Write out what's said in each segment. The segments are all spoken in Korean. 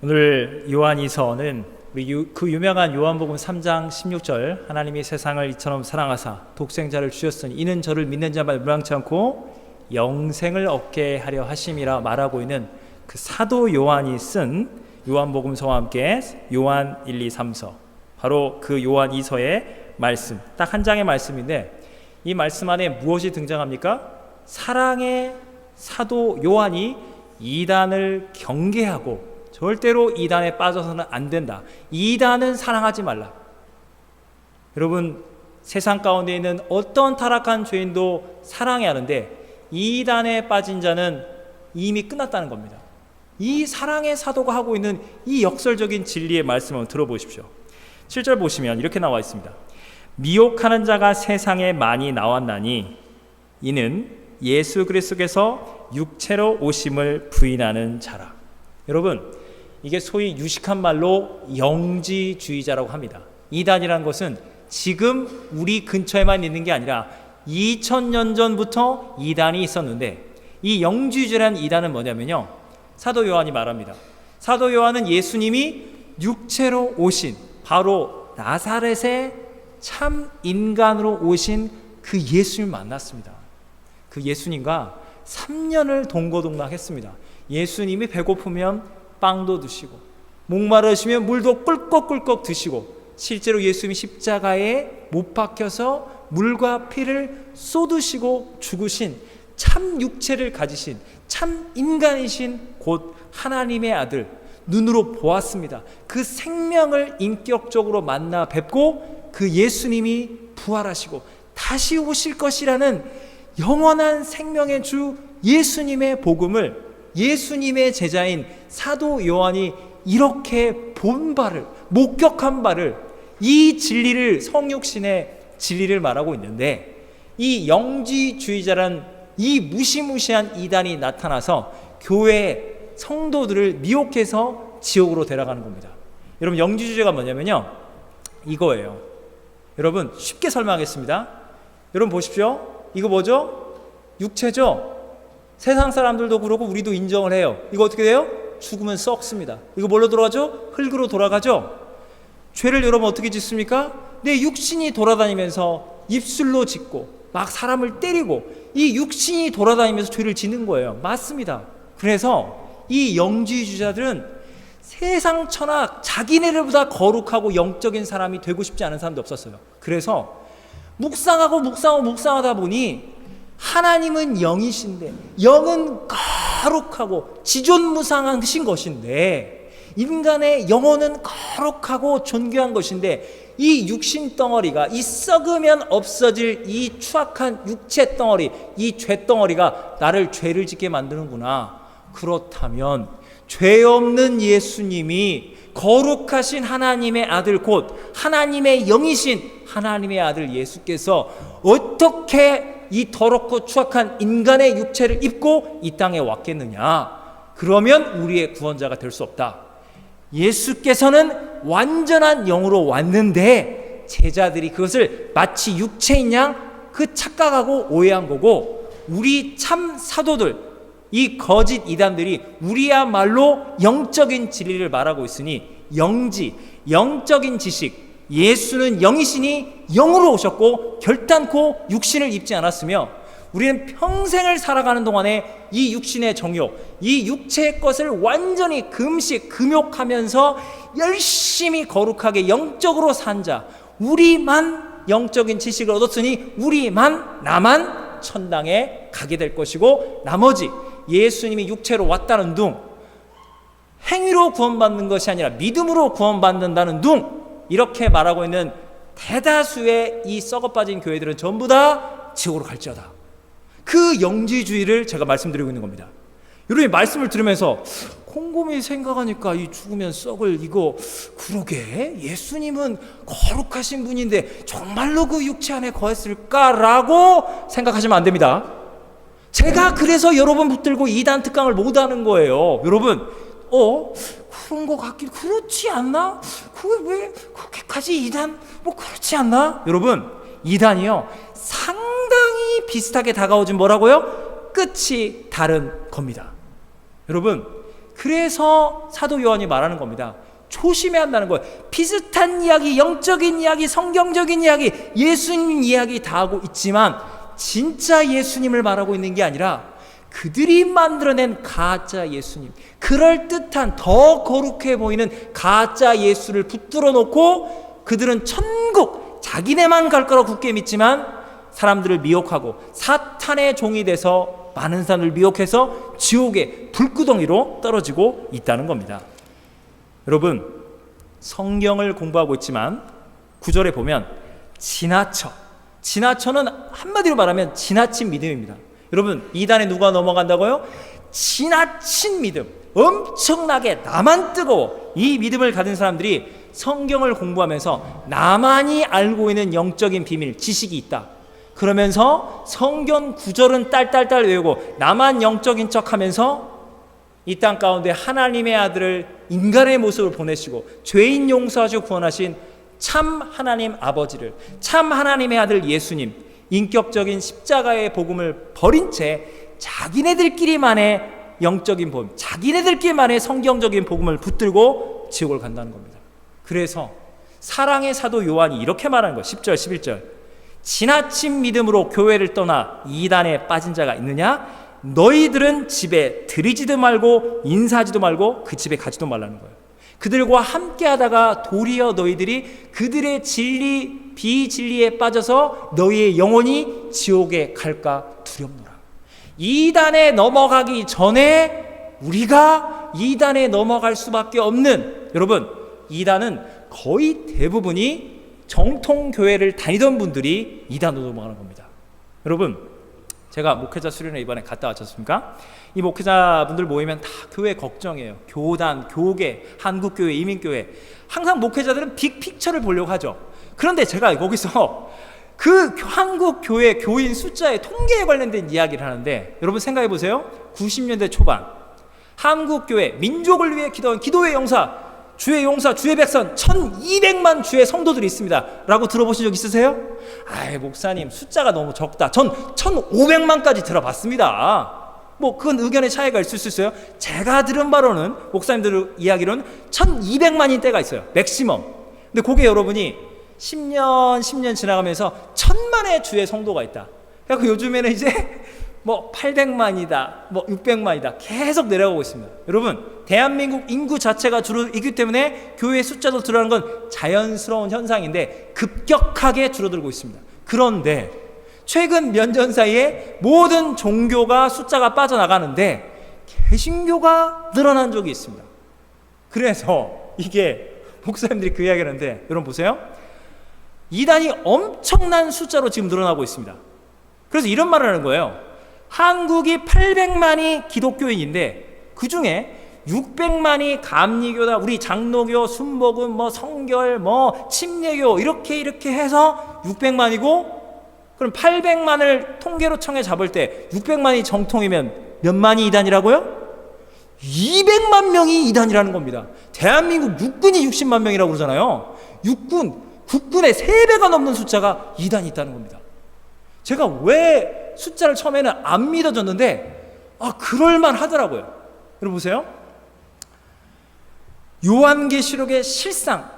오늘 요한이서는 그 유명한 요한복음 3장 16절 하나님이 세상을 이처럼 사랑하사 독생자를 주셨으니 이는 저를 믿는 자마다 멸망치 않고 영생을 얻게 하려 하심이라 말하고 있는 그 사도 요한이 쓴 요한복음서와 함께 요한 1, 2, 3서, 바로 그 요한 2서의 말씀, 딱 한 장의 말씀인데 이 말씀 안에 무엇이 등장합니까? 사랑의 사도 요한이 이단을 경계하고 절대로 이단에 빠져서는 안 된다. 이단은 사랑하지 말라. 여러분, 세상 가운데 있는 어떤 타락한 죄인도 사랑해야 하는데 이단에 빠진 자는 이미 끝났다는 겁니다. 이 사랑의 사도가 하고 있는 이 역설적인 진리의 말씀을 들어보십시오. 7절 보시면 이렇게 나와 있습니다. 미혹하는 자가 세상에 많이 나왔나니 이는 예수 그리스도께서 육체로 오심을 부인하는 자라. 여러분, 이게 소위 유식한 말로 영지주의자라고 합니다. 이단이라는 것은 지금 우리 근처에만 있는 게 아니라 2000년 전부터 이단이 있었는데, 이 영지주의라는 이단은 뭐냐면요, 사도 요한이 말합니다. 사도 요한은 예수님이 육체로 오신, 바로 나사렛의 참 인간으로 오신 그 예수님을 만났습니다. 그 예수님과 3년을 동거동락했습니다. 예수님이 배고프면 빵도 드시고 목마르시면 물도 꿀꺽꿀꺽 드시고, 실제로 예수님이 십자가에 못 박혀서 물과 피를 쏟으시고 죽으신 참 육체를 가지신 참 인간이신 곧 하나님의 아들 눈으로 보았습니다. 그 생명을 인격적으로 만나 뵙고 그 예수님이 부활하시고 다시 오실 것이라는 영원한 생명의 주 예수님의 복음을 예수님의 제자인 사도 요한이 이렇게 본 바를, 목격한 바를, 이 진리를, 성육신의 진리를 말하고 있는데, 이 영지주의자란 이 무시무시한 이단이 나타나서 교회 성도들을 미혹해서 지옥으로 데려가는 겁니다. 여러분, 영지주의가 뭐냐면요, 이거예요. 여러분, 쉽게 설명하겠습니다. 여러분 보십시오. 이거 뭐죠? 육체죠? 세상 사람들도 그러고 우리도 인정을 해요. 이거 어떻게 돼요? 죽으면 썩습니다. 이거 뭘로 돌아가죠? 흙으로 돌아가죠? 죄를 여러분 어떻게 짓습니까? 내 육신이 돌아다니면서 입술로 짓고 막 사람을 때리고, 이 육신이 돌아다니면서 죄를 짓는 거예요. 맞습니다. 그래서 이 영지주의자들은 세상 천하 자기네들보다 거룩하고 영적인 사람이 되고 싶지 않은 사람도 없었어요. 그래서 묵상하다 보니 하나님은 영이신데, 영은 거룩하고 지존무상하신 것인데, 인간의 영혼은 거룩하고 존귀한 것인데, 이 육신 덩어리가, 이 썩으면 없어질 이 추악한 육체 덩어리, 이 죄 덩어리가 나를 죄를 짓게 만드는구나. 그렇다면 죄 없는 예수님이 거룩하신 하나님의 아들, 곧 하나님의 영이신 하나님의 아들 예수께서 어떻게 이 더럽고 추악한 인간의 육체를 입고 이 땅에 왔겠느냐? 그러면 우리의 구원자가 될 수 없다. 예수께서는 완전한 영으로 왔는데 제자들이 그것을 마치 육체인 양 그 착각하고 오해한 거고, 우리 참 사도들, 이 거짓 이단들이 우리야말로 영적인 진리를 말하고 있으니, 영적인 지식, 예수는 영이시니 영으로 오셨고 결단코 육신을 입지 않았으며, 우리는 평생을 살아가는 동안에 이 육신의 정욕, 이 육체의 것을 완전히 금욕하면서 열심히 거룩하게 영적으로 산 자, 우리만 영적인 지식을 얻었으니 나만 천당에 가게 될 것이고, 나머지 예수님이 육체로 왔다는 둥, 행위로 구원받는 것이 아니라 믿음으로 구원받는다는 둥, 이렇게 말하고 있는 대다수의 이 썩어빠진 교회들은 전부 다 지옥으로 갈지어다. 그 영지주의를 제가 말씀드리고 있는 겁니다. 여러분이 말씀을 들으면서 곰곰이 생각하니까 이 죽으면 썩을 이거, 그러게 예수님은 거룩하신 분인데 정말로 그 육체 안에 거했을까라고 생각하시면 안 됩니다. 제가 그래서 여러분 붙들고 이단 특강을 못 하는 거예요. 여러분, 그런 거 같긴, 그렇지 않나? 그게 왜 그렇게까지 이단, 그렇지 않나? 여러분, 이단이요, 상당히 비슷하게 다가오진 뭐라고요? 끝이 다른 겁니다. 여러분, 그래서 사도 요한이 말하는 겁니다. 조심해야 한다는 거예요. 비슷한 이야기, 영적인 이야기, 성경적인 이야기, 예수님 이야기 다 하고 있지만 진짜 예수님을 말하고 있는 게 아니라 그들이 만들어낸 가짜 예수님, 그럴듯한 더 거룩해 보이는 가짜 예수를 붙들어 놓고 그들은 천국, 자기네만 갈 거라고 굳게 믿지만 사람들을 미혹하고 사탄의 종이 돼서 많은 사람을 미혹해서 지옥의 불구덩이로 떨어지고 있다는 겁니다. 여러분, 성경을 공부하고 있지만 9절에 보면 지나쳐는 한마디로 말하면 지나친 믿음입니다. 여러분, 이단에 누가 넘어간다고요? 지나친 믿음, 엄청나게 나만 뜨거워, 이 믿음을 가진 사람들이 성경을 공부하면서 나만이 알고 있는 영적인 비밀, 지식이 있다. 그러면서 성경 구절은 딸딸딸 외우고 나만 영적인 척하면서 이 땅 가운데 하나님의 아들을 인간의 모습으로 보내시고 죄인 용서하시고 구원하신 참 하나님 아버지를, 참 하나님의 아들 예수님, 인격적인 십자가의 복음을 버린 채 자기네들끼리만의 영적인 복음, 자기네들끼리만의 성경적인 복음을 붙들고 지옥을 간다는 겁니다. 그래서 사랑의 사도 요한이 이렇게 말하는 거예요. 10절 11절, 지나친 믿음으로 교회를 떠나 이단에 빠진 자가 있느냐? 너희들은 집에 들이지도 말고 인사하지도 말고 그 집에 가지도 말라는 거예요. 그들과 함께 하다가 도리어 너희들이 그들의 진리 비진리에 빠져서 너희의 영혼이 지옥에 갈까 두렵노라. 이단에 넘어가기 전에 우리가 이단에 넘어갈 수밖에 없는, 여러분, 이단은 거의 대부분이 정통교회를 다니던 분들이 이단으로 넘어가는 겁니다. 여러분, 제가 목회자 수련회 이번에 갔다 왔었습니까? 이 목회자분들 모이면 다 교회 걱정해요. 교단, 교계, 한국교회, 이민교회. 항상 목회자들은 빅픽처를 보려고 하죠. 그런데 제가 거기서 그 한국교회 교인 숫자의 통계에 관련된 이야기를 하는데, 여러분 생각해 보세요. 90년대 초반 한국교회 민족을 위해 기도한 기도의 용사, 주의 용사, 주의 백성 1200만 주의 성도들이 있습니다 라고 들어보신 적 있으세요? 아이, 목사님 숫자가 너무 적다. 전 1500만까지 들어봤습니다. 뭐 그건 의견의 차이가 있을 수 있어요. 제가 들은 바로는, 목사님들 이야기로는 1200만인 때가 있어요, 맥시멈. 근데 그게 여러분이 10년 지나가면서 1000만의 주의 성도가 있다. 그래서 요즘에는 이제 뭐 800만이다, 뭐 600만이다, 계속 내려가고 있습니다. 여러분, 대한민국 인구 자체가 줄어들기 때문에 교회 숫자도 줄어드는 건 자연스러운 현상인데 급격하게 줄어들고 있습니다. 그런데 최근 몇 년 사이에 모든 종교가 숫자가 빠져나가는데 개신교가 늘어난 적이 있습니다. 그래서 이게 목사님들이 그 이야기를 하는데, 여러분 보세요. 이단이 엄청난 숫자로 지금 늘어나고 있습니다. 그래서 이런 말을 하는 거예요. 한국이 800만이 기독교인인데 그 중에 600만이 감리교다, 우리 장로교, 순복음, 뭐 성결, 뭐 침례교 이렇게 해서 600만이고, 그럼 800만을 통계로 청해 잡을 때 600만이 정통이면 몇 만이 이단이라고요? 200만 명이 이단이라는 겁니다. 대한민국 육군이 60만 명이라고 그러잖아요. 국군의 3배가 넘는 숫자가 이단이 있다는 겁니다. 제가 왜 숫자를 처음에는 안 믿어졌는데 그럴만 하더라고요. 여러분 보세요. 요한계시록의 실상,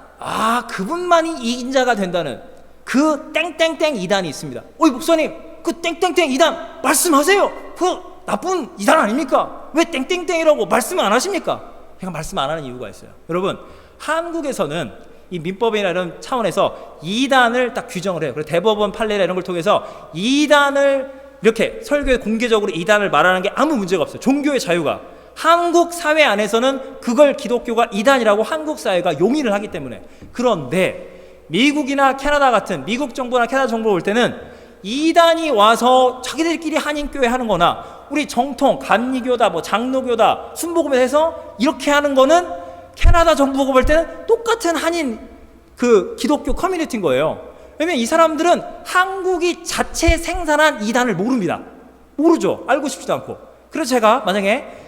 그분만이 이긴 자가 된다는 그 땡땡땡 이단이 있습니다. 목사님, 그 땡땡땡 이단 말씀하세요. 그 나쁜 이단 아닙니까? 왜 땡땡땡이라고 말씀 안 하십니까? 제가 말씀 안 하는 이유가 있어요. 여러분, 한국에서는 이 민법이나 이런 차원에서 이단을 딱 규정을 해요. 그래서 대법원 판례나 이런 걸 통해서 이단을 이렇게 설교에 공개적으로 이단을 말하는 게 아무 문제가 없어요. 종교의 자유가. 한국 사회 안에서는 그걸 기독교가 이단이라고 한국 사회가 용인을 하기 때문에. 그런데 미국이나 캐나다 같은, 미국 정부나 캐나다 정부 올 때는 이단이 와서 자기들끼리 한인교회 하는 거나 우리 정통 감리교다, 뭐 장로교다, 순복음에 해서 이렇게 하는 거는 캐나다 정부가 볼 때는 똑같은 한인 그 기독교 커뮤니티인 거예요. 왜냐면 이 사람들은 한국이 자체 생산한 이단을 모릅니다. 모르죠. 알고 싶지도 않고. 그래서 제가 만약에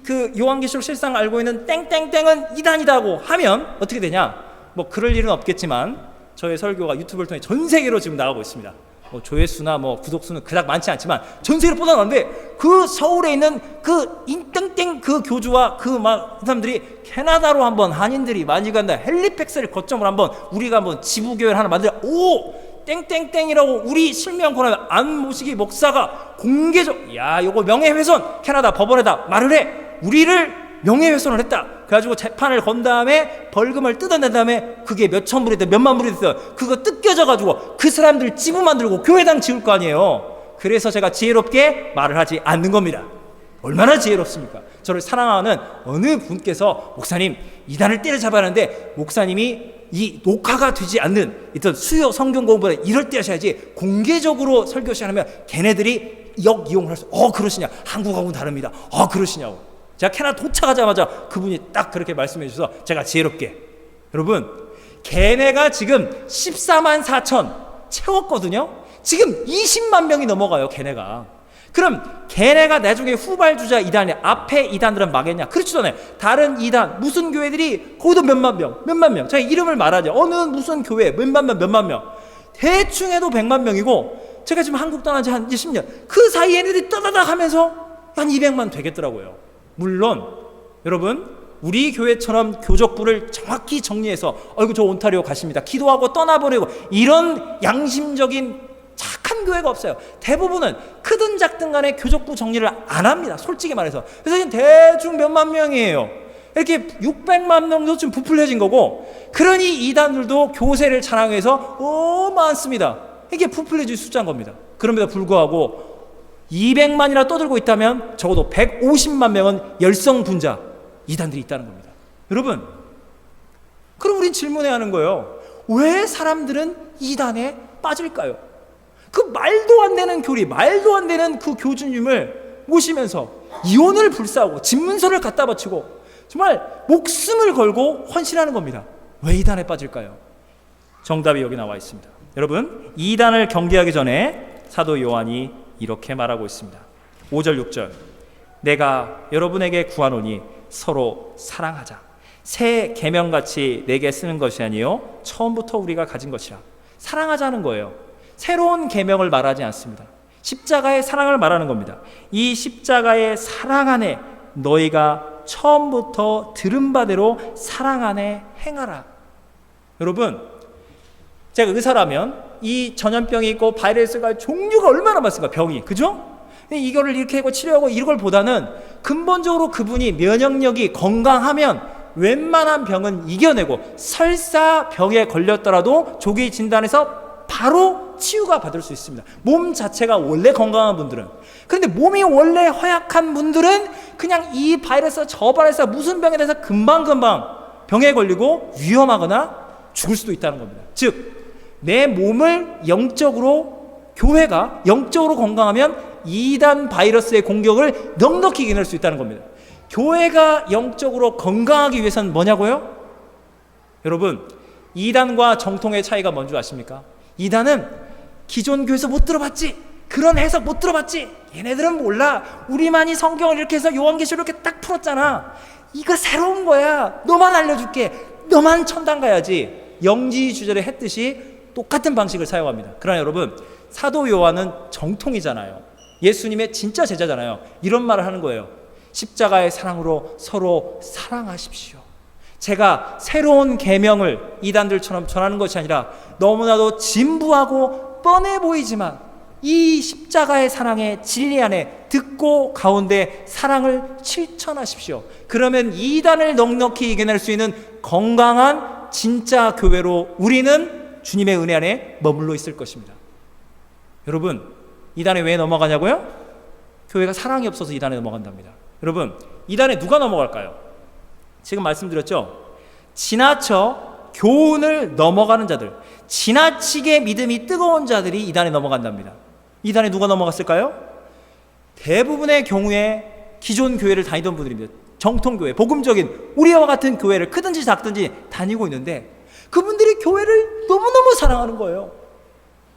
그 요한계시록 실상을 알고 있는 땡땡땡은 이단이다고 하면 어떻게 되냐? 뭐 그럴 일은 없겠지만 저의 설교가 유튜브를 통해 전 세계로 지금 나가고 있습니다. 뭐 조회수나 뭐 구독수는 그닥 많지 않지만 전 세계로 뻗어나는데 그 서울에 있는 그 인땡땡 그 교주와 그 막 사람들이 캐나다로 한번 한인들이 많이 간다 헬리팩스를 거점으로 한번 우리가 한번 지부교회를 하나 만들어 오 땡땡땡이라고 우리 실명 권한 안모시기 목사가 공개적 야 요거 명예훼손 캐나다 법원에다 말을 해 우리를 명예훼손을 했다. 그래가지고 재판을 건 다음에 벌금을 뜯어낸 다음에 그게 몇천 불이 됐든 몇만 불이 됐어요. 그거 뜯겨져가지고 그 사람들 지부 만들고 교회당 지을 거 아니에요. 그래서 제가 지혜롭게 말을 하지 않는 겁니다. 얼마나 지혜롭습니까? 저를 사랑하는 어느 분께서 목사님 이단을 때려잡아야 하는데 목사님이 이 녹화가 되지 않는 어떤 수요 성경 공부를 이럴 때 하셔야지 공개적으로 설교 시간하면 걔네들이 역이용을 할 수 그러시냐 한국하고는 다릅니다. 그러시냐고 제가 캐나다 도착하자마자 그분이 딱 그렇게 말씀해 주셔서 제가 지혜롭게 여러분 걔네가 지금 14만 4천 채웠거든요. 지금 20만 명이 넘어가요 걔네가. 그럼 걔네가 나중에 후발주자 이단이 앞에 이단들은 망했냐? 그렇지도 않아요. 다른 이단 무슨 교회들이 거기도 몇만 명 제가 이름을 말하죠. 어느 무슨 교회 몇만 명 대충 해도 100만 명이고 제가 지금 한국 떠난 지 한 10년 그 사이에 애들이 떠다닥 하면서 한 200만 되겠더라고요. 물론 여러분 우리 교회처럼 교적부를 정확히 정리해서 이거 저 온타리오 가십니다 기도하고 떠나버리고 이런 양심적인 착한 교회가 없어요. 대부분은 크든 작든 간에 교적부 정리를 안 합니다. 솔직히 말해서. 그래서 지금 대충 몇만 명이에요. 이렇게 600만 명도 좀 부풀려진 거고 그러니 이단들도 교세를 자랑해서 많습니다. 이게 부풀려진 숫자인 겁니다. 그럼에도 불구하고 200만이나 떠들고 있다면 적어도 150만 명은 열성분자 이단들이 있다는 겁니다. 여러분 그럼 우린 질문해야 하는 거예요. 왜 사람들은 이단에 빠질까요? 그 말도 안 되는 교리 말도 안 되는 그 교주님을 모시면서 이혼을 불사하고 집문서를 갖다 바치고 정말 목숨을 걸고 헌신하는 겁니다. 왜 이단에 빠질까요? 정답이 여기 나와 있습니다. 여러분 이단을 경계하기 전에 사도 요한이 이렇게 말하고 있습니다. 5절 6절 내가 여러분에게 구하노니 서로 사랑하자. 새 계명같이 내게 쓰는 것이 아니요 처음부터 우리가 가진 것이라. 사랑하자는 거예요. 새로운 계명을 말하지 않습니다. 십자가의 사랑을 말하는 겁니다. 이 십자가의 사랑 안에 너희가 처음부터 들은 바대로 사랑 안에 행하라. 여러분 제가 의사라면 이 전염병이 있고 바이러스가 종류가 얼마나 많습니까? 병이 그죠? 이거를 이렇게 하고 치료하고 이걸 보다는 근본적으로 그분이 면역력이 건강하면 웬만한 병은 이겨내고 설사 병에 걸렸더라도 조기 진단해서 바로 치유가 받을 수 있습니다. 몸 자체가 원래 건강한 분들은. 그런데 몸이 원래 허약한 분들은 그냥 이 바이러스 저 바이러스 무슨 병에 대해서 금방금방 병에 걸리고 위험하거나 죽을 수도 있다는 겁니다. 즉 내 몸을 영적으로 교회가 영적으로 건강하면 이단 바이러스의 공격을 넉넉히 이겨낼 수 있다는 겁니다. 교회가 영적으로 건강하기 위해서는 뭐냐고요? 여러분 이단과 정통의 차이가 뭔지 아십니까? 이단은 기존 교회에서 못 들어봤지 그런 해석 못 들어봤지 얘네들은 몰라 우리만이 성경을 이렇게 해서 요한계시록 이렇게 딱 풀었잖아 이거 새로운 거야 너만 알려줄게 너만 천당 가야지 영지주절에 했듯이 똑같은 방식을 사용합니다. 그러나 여러분 사도 요한은 정통이잖아요. 예수님의 진짜 제자잖아요. 이런 말을 하는 거예요. 십자가의 사랑으로 서로 사랑하십시오. 제가 새로운 계명을 이단들처럼 전하는 것이 아니라 너무나도 진부하고 뻔해 보이지만 이 십자가의 사랑의 진리 안에 듣고 가운데 사랑을 실천하십시오. 그러면 이단을 넉넉히 이겨낼 수 있는 건강한 진짜 교회로 우리는 주님의 은혜 안에 머물러 있을 것입니다. 여러분 이단에 왜 넘어가냐고요? 교회가 사랑이 없어서 이단에 넘어간답니다. 여러분 이단에 누가 넘어갈까요? 지금 말씀드렸죠. 지나쳐 교훈을 넘어가는 자들 지나치게 믿음이 뜨거운 자들이 이단에 넘어간답니다. 이단에 누가 넘어갔을까요? 대부분의 경우에 기존 교회를 다니던 분들입니다. 정통교회 복음적인 우리와 같은 교회를 크든지 작든지 다니고 있는데 그분들이 교회를 너무너무 사랑하는 거예요.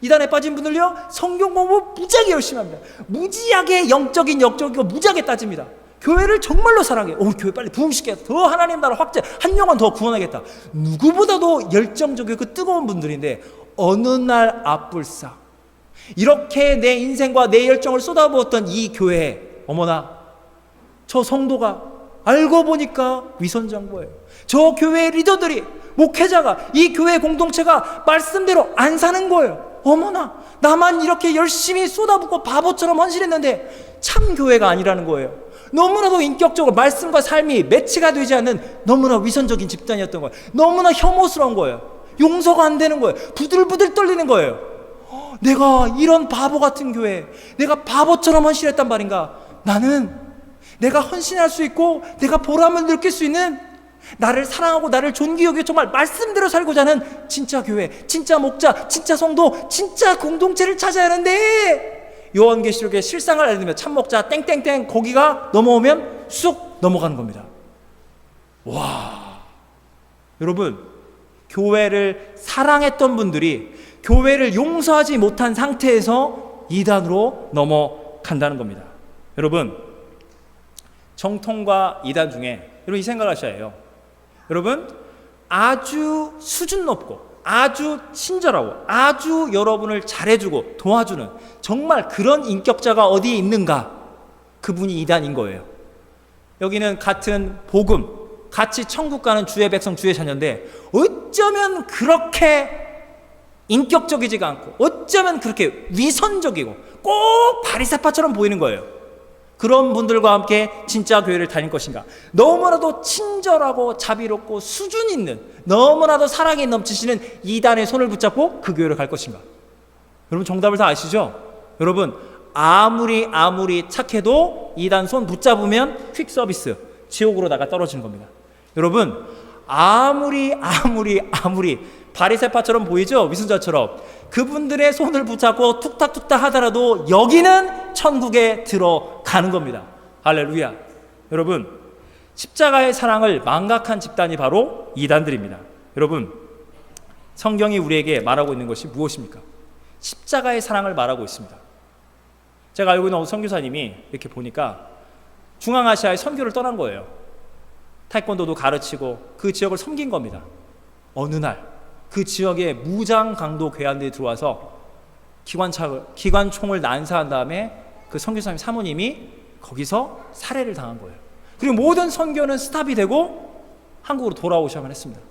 이단에 빠진 분들요 성경 공부 무지하게 열심히 합니다. 무지하게 영적인 역적이고 무지하게 따집니다. 교회를 정말로 사랑해요. 교회 빨리 부흥시켜서 더 하나님 나라 확대 한 영혼 더 구원하겠다. 누구보다도 열정적이고 뜨거운 분들인데 어느 날 앞불사 이렇게 내 인생과 내 열정을 쏟아부었던 이 교회에 어머나 저 성도가 알고 보니까 위선장보예요. 저 교회의 리더들이, 목회자가, 이 교회 공동체가 말씀대로 안 사는 거예요. 어머나 나만 이렇게 열심히 쏟아붓고 바보처럼 헌신했는데 참 교회가 아니라는 거예요. 너무나도 인격적으로 말씀과 삶이 매치가 되지 않는 너무나 위선적인 집단이었던 거예요. 너무나 혐오스러운 거예요. 용서가 안 되는 거예요. 부들부들 떨리는 거예요. 내가 이런 바보 같은 교회, 내가 바보처럼 헌신했단 말인가? 나는 내가 헌신할 수 있고 내가 보람을 느낄 수 있는, 나를 사랑하고 나를 존귀 여기고 정말 말씀대로 살고자 하는 진짜 교회, 진짜 목자, 진짜 성도, 진짜 공동체를 찾아야 하는데 요한계시록의 실상을 알려면 참목자 땡땡땡 거기가 넘어오면 쑥 넘어가는 겁니다. 와, 여러분, 교회를 사랑했던 분들이 교회를 용서하지 못한 상태에서 이단으로 넘어간다는 겁니다. 여러분, 정통과 이단 중에 여러분 이 생각을 하셔야 해요. 여러분, 아주 수준 높고 아주 친절하고 아주 여러분을 잘해주고 도와주는 정말 그런 인격자가 어디에 있는가? 그분이 이단인 거예요. 여기는 같은 복음, 같이 천국 가는 주의 백성, 주의 자녀인데 어쩌면 그렇게 인격적이지가 않고 어쩌면 그렇게 위선적이고 꼭 바리새파처럼 보이는 거예요. 그런 분들과 함께 진짜 교회를 다닐 것인가? 너무나도 친절하고 자비롭고 수준 있는, 너무나도 사랑이 넘치시는 이단의 손을 붙잡고 그 교회를 갈 것인가? 여러분 정답을 다 아시죠? 여러분 아무리 착해도 이단 손 붙잡으면 퀵 서비스, 지옥으로 나가 떨어지는 겁니다. 여러분 아무리 바리새파처럼 보이죠? 위선자처럼. 그분들의 손을 붙잡고 툭탁툭탁 하더라도 여기는 천국에 들어가는 겁니다. 할렐루야. 여러분, 십자가의 사랑을 망각한 집단이 바로 이단들입니다. 여러분, 성경이 우리에게 말하고 있는 것이 무엇입니까? 십자가의 사랑을 말하고 있습니다. 제가 알고 있는 어느 선교사님이 이렇게 보니까 중앙아시아에 선교를 떠난 거예요. 태권도도 가르치고 그 지역을 섬긴 겁니다. 어느 날 그 지역에 무장 강도 괴한들이 들어와서 기관총을 난사한 다음에 그 선교사님 사모님이 거기서 살해를 당한 거예요. 그리고 모든 선교는 스탑이 되고 한국으로 돌아오셔야만 했습니다.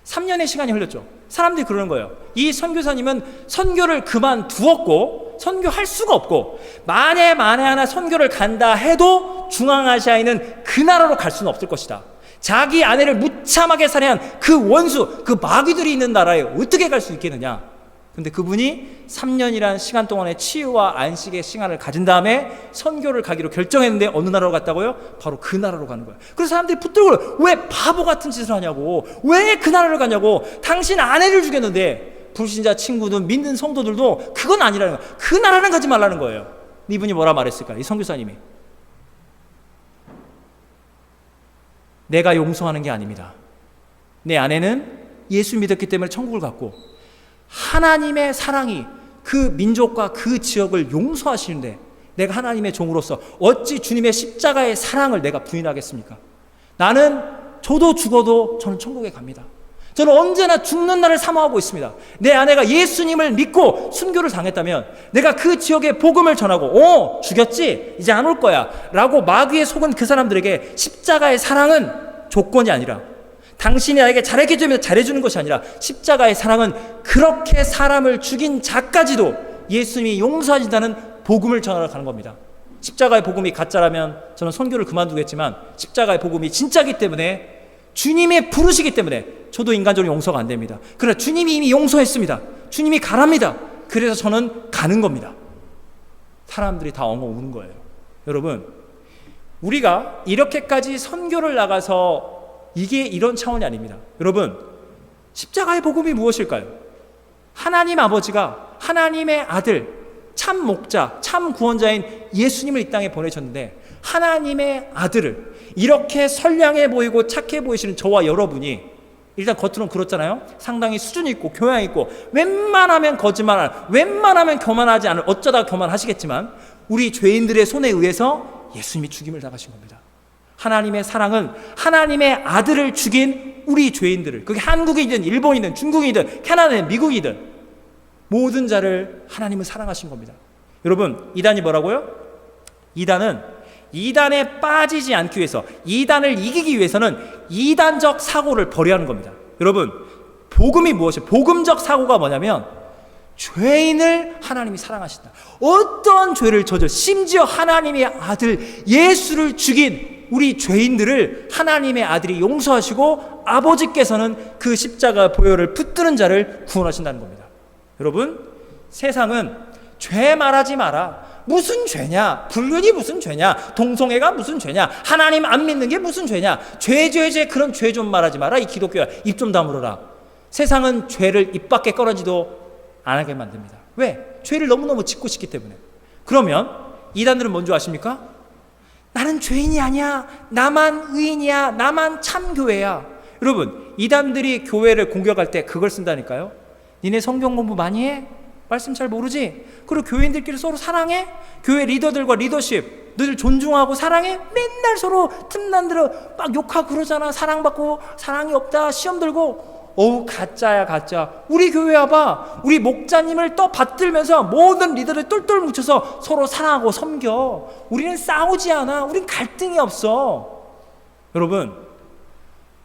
3년의 시간이 흘렀죠. 사람들이 그러는 거예요. 이 선교사님은 선교를 그만두었고 선교할 수가 없고 만에 하나 선교를 간다 해도 중앙아시아에는 그 나라로 갈 수는 없을 것이다. 자기 아내를 무참하게 살해한 그 원수, 그 마귀들이 있는 나라에 어떻게 갈 수 있겠느냐. 근데 그분이 3년이란 시간 동안의 치유와 안식의 시간을 가진 다음에 선교를 가기로 결정했는데 어느 나라로 갔다고요? 바로 그 나라로 가는 거예요. 그래서 사람들이 붙들고 왜 바보 같은 짓을 하냐고, 왜 그 나라를 가냐고. 당신 아내를 죽였는데 불신자 친구들, 믿는 성도들도 그건 아니라는 거예요. 그 나라는 가지 말라는 거예요. 이분이 뭐라 말했을까? 이 선교사님이, 내가 용서하는 게 아닙니다. 내 아내는 예수 믿었기 때문에 천국을 갔고 하나님의 사랑이 그 민족과 그 지역을 용서하시는데 내가 하나님의 종으로서 어찌 주님의 십자가의 사랑을 내가 부인하겠습니까? 나는 저도 죽어도 저는 천국에 갑니다. 저는 언제나 죽는 날을 사모하고 있습니다. 내 아내가 예수님을 믿고 순교를 당했다면 내가 그 지역에 복음을 전하고 죽였지? 이제 안 올 거야 라고 마귀에 속은 그 사람들에게 십자가의 사랑은 조건이 아니라, 당신이 나에게 잘해게 되면 잘해주는 것이 아니라 십자가의 사랑은 그렇게 사람을 죽인 자까지도 예수님이 용서하신다는 복음을 전하러 가는 겁니다. 십자가의 복음이 가짜라면 저는 선교를 그만두겠지만 십자가의 복음이 진짜기 때문에, 주님의 부르시기 때문에 저도 인간적으로 용서가 안 됩니다. 그러나 주님이 이미 용서했습니다. 주님이 가랍니다. 그래서 저는 가는 겁니다. 사람들이 다 엉엉 우는 거예요. 여러분, 우리가 이렇게까지 선교를 나가서 이게 이런 차원이 아닙니다. 여러분, 십자가의 복음이 무엇일까요? 하나님 아버지가 하나님의 아들, 참 목자, 참 구원자인 예수님을 이 땅에 보내셨는데 하나님의 아들을 이렇게 선량해 보이고 착해 보이시는 저와 여러분이, 일단 겉으로는 그렇잖아요. 상당히 수준이 있고 교양 있고 웬만하면 거짓말, 웬만하면 교만하지 않을, 어쩌다 교만하시겠지만 우리 죄인들의 손에 의해서 예수님이 죽임을 당하신 겁니다. 하나님의 사랑은 하나님의 아들을 죽인 우리 죄인들을, 그게 한국이든 일본이든 중국이든 캐나다든 미국이든 모든 자를 하나님은 사랑하신 겁니다. 여러분, 이단이 뭐라고요? 이단은 이단에 빠지지 않기 위해서, 이단을 이기기 위해서는 이단적 사고를 버려야 하는 겁니다. 여러분, 복음이 무엇이에요? 복음적 사고가 뭐냐면 죄인을 하나님이 사랑하신다. 어떤 죄를 저질, 심지어 하나님의 아들 예수를 죽인 우리 죄인들을 하나님의 아들이 용서하시고 아버지께서는 그 십자가 보혈을 붙드는 자를 구원하신다는 겁니다. 여러분, 세상은 죄 말하지 마라, 무슨 죄냐, 불륜이 무슨 죄냐, 동성애가 무슨 죄냐, 하나님 안 믿는 게 무슨 죄냐, 죄 그런 죄 좀 말하지 마라. 이 기독교야, 입 좀 다물어라. 세상은 죄를 입 밖에 꺼내지도 안 하게 만듭니다. 왜? 죄를 너무너무 짓고 싶기 때문에. 그러면 이단들은 뭔지 아십니까? 나는 죄인이 아니야, 나만 의인이야, 나만 참교회야. 여러분, 이단들이 교회를 공격할 때 그걸 쓴다니까요. 니네 성경 공부 많이 해? 말씀 잘 모르지? 그리고 교인들끼리 서로 사랑해? 교회 리더들과 리더십 너희들 존중하고 사랑해? 맨날 서로 틈난대로 막 욕하고 그러잖아. 사랑받고 사랑이 없다 시험 들고. 어우, 가짜야 가짜. 우리 교회 와봐, 우리 목자님을 또 받들면서 모든 리더를 똘똘 뭉쳐서 서로 사랑하고 섬겨. 우리는 싸우지 않아. 우린 갈등이 없어. 여러분,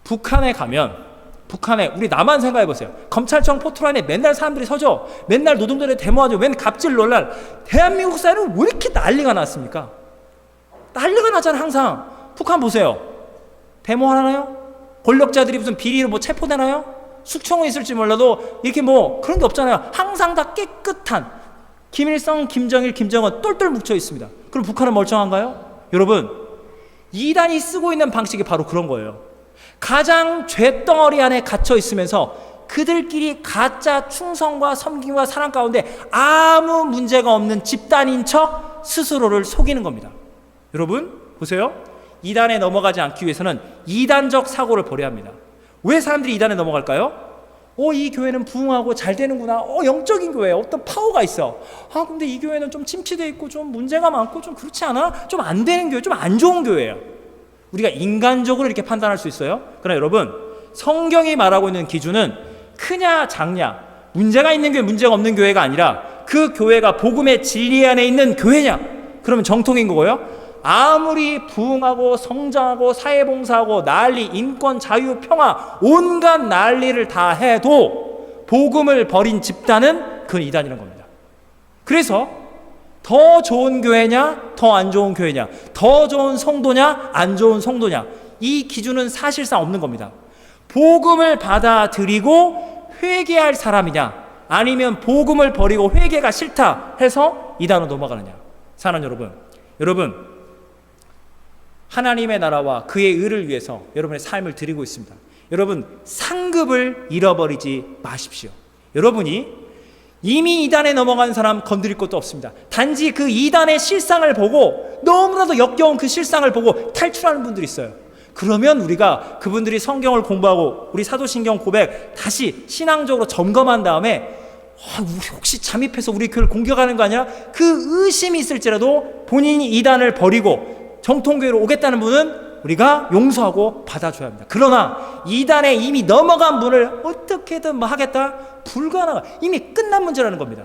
북한에 가면, 북한에, 우리 남한 생각해보세요. 검찰청 포토라인에 맨날 사람들이 서죠. 맨날 노동자들이 데모하죠. 맨 갑질 논란. 대한민국 사회는 왜 이렇게 난리가 났습니까? 난리가 나잖아. 항상 북한 보세요. 데모하나요? 권력자들이 무슨 비리로 뭐 체포되나요? 숙청은 있을지 몰라도 이렇게 뭐 그런 게 없잖아요. 항상 다 깨끗한 김일성, 김정일, 김정은 똘똘 뭉쳐 있습니다. 그럼 북한은 멀쩡한가요? 여러분, 이단이 쓰고 있는 방식이 바로 그런 거예요. 가장 죄덩어리 안에 갇혀 있으면서 그들끼리 가짜 충성과 섬김과 사랑 가운데 아무 문제가 없는 집단인 척 스스로를 속이는 겁니다. 여러분, 보세요. 이단에 넘어가지 않기 위해서는 이단적 사고를 버려야 합니다. 왜 사람들이 이단에 넘어갈까요? 이 교회는 부흥하고 잘 되는구나. 영적인 교회, 어떤 파워가 있어. 근데 이 교회는 좀 침체되어 있고 좀 문제가 많고 좀 그렇지 않아? 좀 안 되는 교회, 좀 안 좋은 교회예요. 우리가 인간적으로 이렇게 판단할 수 있어요. 그러나 여러분, 성경이 말하고 있는 기준은 크냐 작냐, 문제가 있는 교회, 문제가 없는 교회가 아니라 그 교회가 복음의 진리 안에 있는 교회냐, 그러면 정통인 거고요. 아무리 부흥하고 성장하고 사회봉사하고 난리, 인권, 자유, 평화 온갖 난리를 다 해도 복음을 버린 집단은 그건 이단이라는 겁니다. 그래서 더 좋은 교회냐, 더 안 좋은 교회냐, 더 좋은 성도냐, 안 좋은 성도냐, 이 기준은 사실상 없는 겁니다. 복음을 받아들이고 회개할 사람이냐, 아니면 복음을 버리고 회개가 싫다 해서 이단으로 넘어가느냐. 사랑하는 여러분, 하나님의 나라와 그의 의를 위해서 여러분의 삶을 드리고 있습니다. 여러분, 상급을 잃어버리지 마십시오. 여러분이 이미 이단에 넘어간 사람 건드릴 것도 없습니다. 단지 그 이단의 실상을 보고, 너무나도 역겨운 그 실상을 보고 탈출하는 분들이 있어요. 그러면 우리가 그분들이 성경을 공부하고 우리 사도신경 고백 다시 신앙적으로 점검한 다음에 우리 혹시 잠입해서 우리 교회를 공격하는 거 아니야? 그 의심이 있을지라도 본인이 이단을 버리고 정통교회로 오겠다는 분은 우리가 용서하고 받아줘야 합니다. 그러나 이단에 이미 넘어간 분을 어떻게든 뭐 하겠다? 불가능한, 이미 끝난 문제라는 겁니다.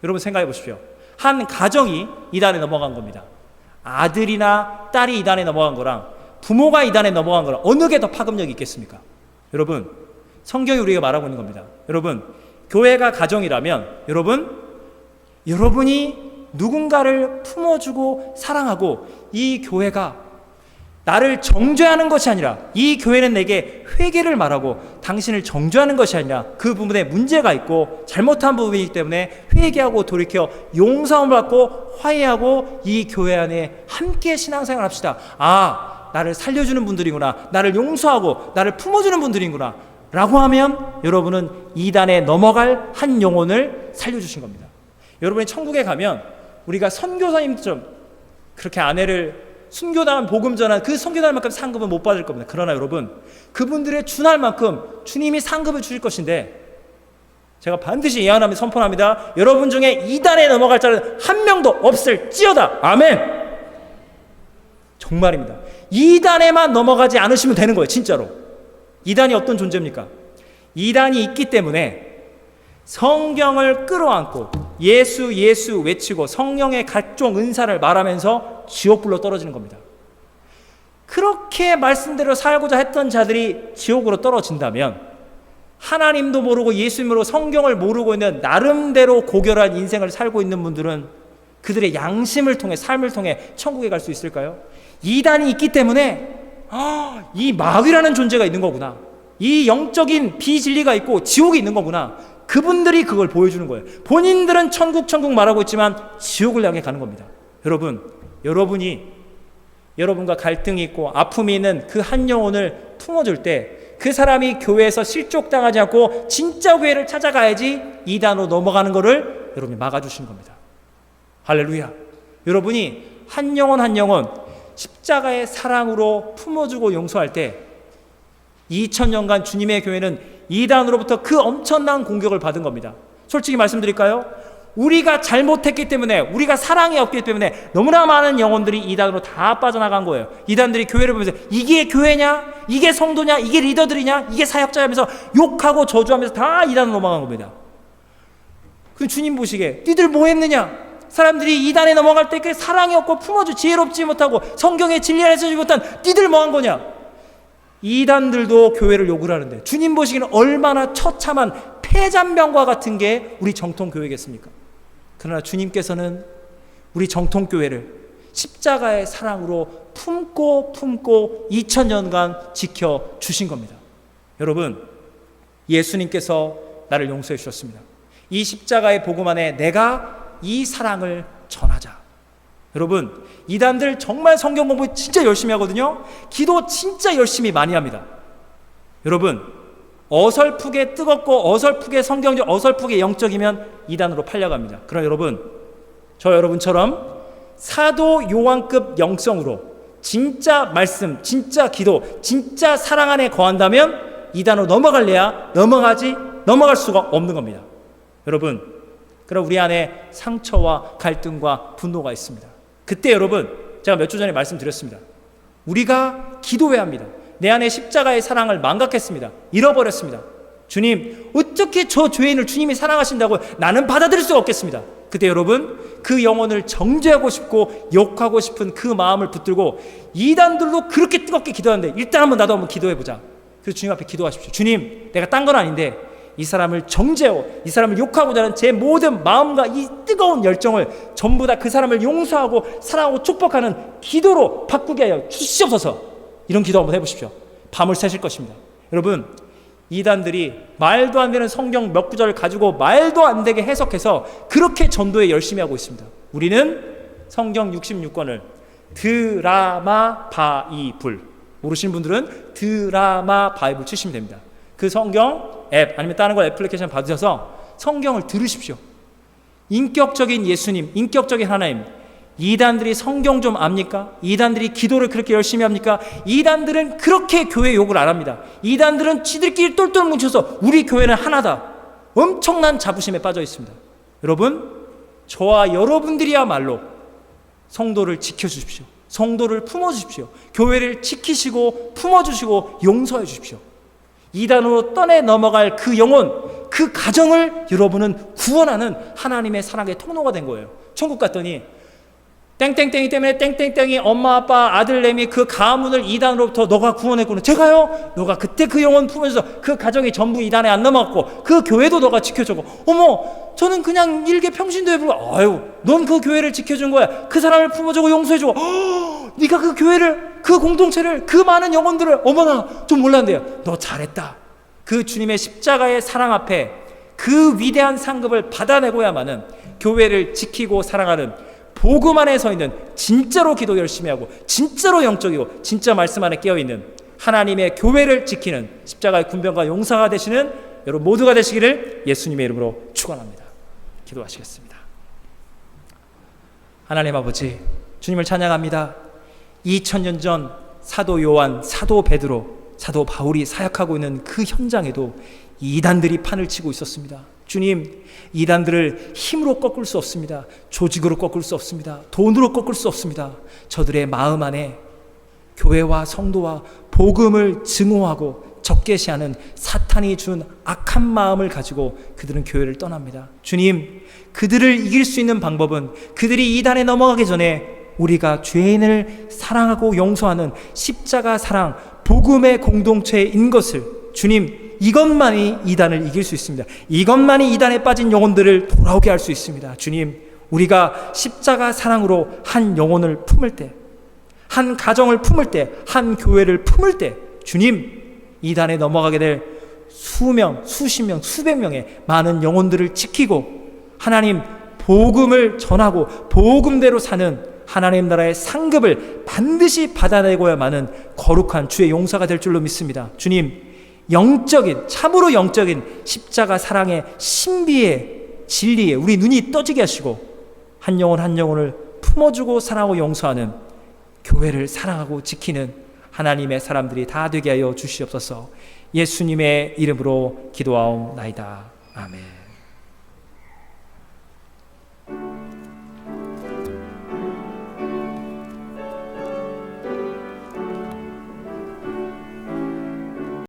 여러분 생각해 보십시오. 한 가정이 이단에 넘어간 겁니다. 아들이나 딸이 이단에 넘어간 거랑 부모가 이단에 넘어간 거랑 어느 게 더 파급력이 있겠습니까? 여러분, 성경이 우리가 말하고 있는 겁니다. 여러분, 교회가 가정이라면 여러분이 누군가를 품어주고 사랑하고, 이 교회가 나를 정죄하는 것이 아니라, 이 교회는 내게 회개를 말하고 당신을 정죄하는 것이 아니라 그 부분에 문제가 있고 잘못한 부분이기 때문에 회개하고 돌이켜 용서함을 받고 화해하고 이 교회 안에 함께 신앙생활 합시다. 나를 살려주는 분들이구나, 나를 용서하고 나를 품어주는 분들이구나 라고 하면 여러분은 이단에 넘어갈 한 영혼을 살려주신 겁니다. 여러분이 천국에 가면 우리가 선교사님처럼 그렇게 아내를 순교당한 복음 전한 그 선교당할 만큼 상급은 못 받을 겁니다. 그러나 여러분, 그분들의 준할 만큼 주님이 상급을 주실 것인데, 제가 반드시 예언하며 선포합니다. 여러분 중에 이단에 넘어갈 자는 한 명도 없을지어다. 아멘. 정말입니다. 이단에만 넘어가지 않으시면 되는 거예요. 진짜로. 이단이 어떤 존재입니까? 이단이 있기 때문에 성경을 끌어안고 예수 예수 외치고 성령의 각종 은사를 말하면서 지옥불로 떨어지는 겁니다. 그렇게 말씀대로 살고자 했던 자들이 지옥으로 떨어진다면, 하나님도 모르고 예수님으로 성경을 모르고 있는 나름대로 고결한 인생을 살고 있는 분들은 그들의 양심을 통해, 삶을 통해 천국에 갈 수 있을까요? 이단이 있기 때문에 이 마귀라는 존재가 있는 거구나, 이 영적인 비진리가 있고 지옥이 있는 거구나, 그분들이 그걸 보여주는 거예요. 본인들은 천국 말하고 있지만 지옥을 향해 가는 겁니다. 여러분이 여러분과 갈등이 있고 아픔이 있는 그 한 영혼을 품어줄 때 그 사람이 교회에서 실족당하지 않고 진짜 교회를 찾아가야지 이단으로 넘어가는 것을 여러분이 막아주시는 겁니다. 할렐루야. 여러분이 한 영혼 십자가의 사랑으로 품어주고 용서할 때 2000년간 주님의 교회는 이단으로부터 그 엄청난 공격을 받은 겁니다. 솔직히 말씀드릴까요? 우리가 잘못했기 때문에, 우리가 사랑이 없기 때문에 너무나 많은 영혼들이 이단으로 다 빠져나간 거예요. 이단들이 교회를 보면서 이게 교회냐? 이게 성도냐? 이게 리더들이냐? 이게 사역자야 하면서 욕하고 저주하면서 다 이단으로 넘어간 겁니다. 그럼 주님 보시기에 니들 뭐 했느냐? 사람들이 이단에 넘어갈 때 그 사랑이 없고 품어주 지혜롭지 못하고 성경의 진리를 해주지 못한 니들 뭐 한 거냐? 이단들도 교회를 욕을 하는데 주님 보시기에는 얼마나 처참한 폐잔병과 같은 게 우리 정통교회겠습니까? 그러나 주님께서는 우리 정통교회를 십자가의 사랑으로 품고 2000년간 지켜주신 겁니다. 여러분, 예수님께서 나를 용서해 주셨습니다. 이 십자가의 복음 안에 내가 이 사랑을 전하자. 여러분, 이단들 정말 성경 공부 진짜 열심히 하거든요. 기도 진짜 열심히 많이 합니다. 여러분, 어설프게 뜨겁고 어설프게 성경적, 어설프게 영적이면 이단으로 팔려갑니다. 그러나 여러분, 저 여러분처럼 사도 요한급 영성으로 진짜 말씀, 진짜 기도, 진짜 사랑 안에 거한다면 이단으로 넘어갈래야 넘어갈 수가 없는 겁니다. 여러분, 그럼 우리 안에 상처와 갈등과 분노가 있습니다. 그때 여러분, 제가 몇 주 전에 말씀드렸습니다. 우리가 기도해야 합니다. 내 안에 십자가의 사랑을 망각했습니다. 잃어버렸습니다. 주님, 어떻게 저 죄인을 주님이 사랑하신다고 나는 받아들일 수가 없겠습니다. 그때 여러분, 그 영혼을 정죄하고 싶고 욕하고 싶은 그 마음을 붙들고, 이단들도 그렇게 뜨겁게 기도하는데 일단 나도 한번 기도해보자. 그래서 주님 앞에 기도하십시오. 주님, 내가 딴 건 아닌데 이 사람을 정죄하고 이 사람을 욕하고자 하는 제 모든 마음과 이 뜨거운 열정을 전부 다 그 사람을 용서하고 사랑하고 축복하는 기도로 바꾸게 하여 주시옵소서. 이런 기도 한번 해보십시오. 밤을 새실 것입니다. 여러분, 이단들이 말도 안 되는 성경 몇 구절을 가지고 말도 안 되게 해석해서 그렇게 전도에 열심히 하고 있습니다. 우리는 성경 66권을 드라마 바이블, 모르시는 분들은 드라마 바이블 치시면 됩니다. 그 성경 앱 아니면 다른 걸 애플리케이션 받으셔서 성경을 들으십시오. 인격적인 예수님, 인격적인 하나님. 이단들이 성경 좀 압니까? 이단들이 기도를 그렇게 열심히 합니까? 이단들은 그렇게 교회 욕을 안 합니다. 이단들은 지들끼리 똘똘 뭉쳐서 우리 교회는 하나다, 엄청난 자부심에 빠져 있습니다. 여러분, 저와 여러분들이야말로 성도를 지켜주십시오. 성도를 품어주십시오. 교회를 지키시고 품어주시고 용서해 주십시오. 이단으로 떠내 넘어갈 그 영혼, 그 가정을 여러분은 구원하는 하나님의 사랑의 통로가 된 거예요. 천국 갔더니 땡땡땡이 때문에 땡땡땡이 엄마 아빠 아들내미 그 가문을 이단으로부터 너가 구원했구나. 제가요? 너가 그때 그 영혼 품으면서 그 가정이 전부 이단에 안 넘어갔고 그 교회도 너가 지켜주고, 어머 저는 그냥 일개 평신도에 불과, 아유 넌 그 교회를 지켜준 거야. 그 사람을 품어주고 용서해주고, 네가 그 교회를, 그 공동체를, 그 많은 영혼들을, 어머나 좀 몰랐는데요, 너 잘했다. 그 주님의 십자가의 사랑 앞에 그 위대한 상급을 받아내고야만은 교회를 지키고 사랑하는, 복음 안에 서 있는, 진짜로 기도 열심히 하고 진짜로 영적이고 진짜 말씀 안에 깨어있는 하나님의 교회를 지키는 십자가의 군병과 용사가 되시는 여러분 모두가 되시기를 예수님의 이름으로 축원합니다. 기도하시겠습니다. 하나님 아버지, 주님을 찬양합니다. 2000년 전 사도 요한, 사도 베드로, 사도 바울이 사역하고 있는 그 현장에도 이단들이 판을 치고 있었습니다. 주님, 이단들을 힘으로 꺾을 수 없습니다. 조직으로 꺾을 수 없습니다. 돈으로 꺾을 수 없습니다. 저들의 마음 안에 교회와 성도와 복음을 증오하고 적개시하는 사탄이 준 악한 마음을 가지고 그들은 교회를 떠납니다. 주님, 그들을 이길 수 있는 방법은 그들이 이단에 넘어가기 전에 우리가 죄인을 사랑하고 용서하는 십자가 사랑, 복음의 공동체인 것을, 주님, 이것만이 이단을 이길 수 있습니다. 이것만이 이단에 빠진 영혼들을 돌아오게 할 수 있습니다. 주님, 우리가 십자가 사랑으로 한 영혼을 품을 때, 한 가정을 품을 때, 한 교회를 품을 때, 주님, 이단에 넘어가게 될 수명, 수십 명, 수백 명의 많은 영혼들을 지키고 하나님 복음을 전하고 복음대로 사는 하나님 나라의 상급을 반드시 받아내고야만은 거룩한 주의 용사가 될 줄로 믿습니다. 주님, 영적인, 참으로 영적인 십자가 사랑의 신비의 진리에 우리 눈이 떠지게 하시고 한 영혼 한 영혼을 품어주고 사랑하고 용서하는 교회를 사랑하고 지키는 하나님의 사람들이 다 되게 하여 주시옵소서. 예수님의 이름으로 기도하옵나이다. 아멘.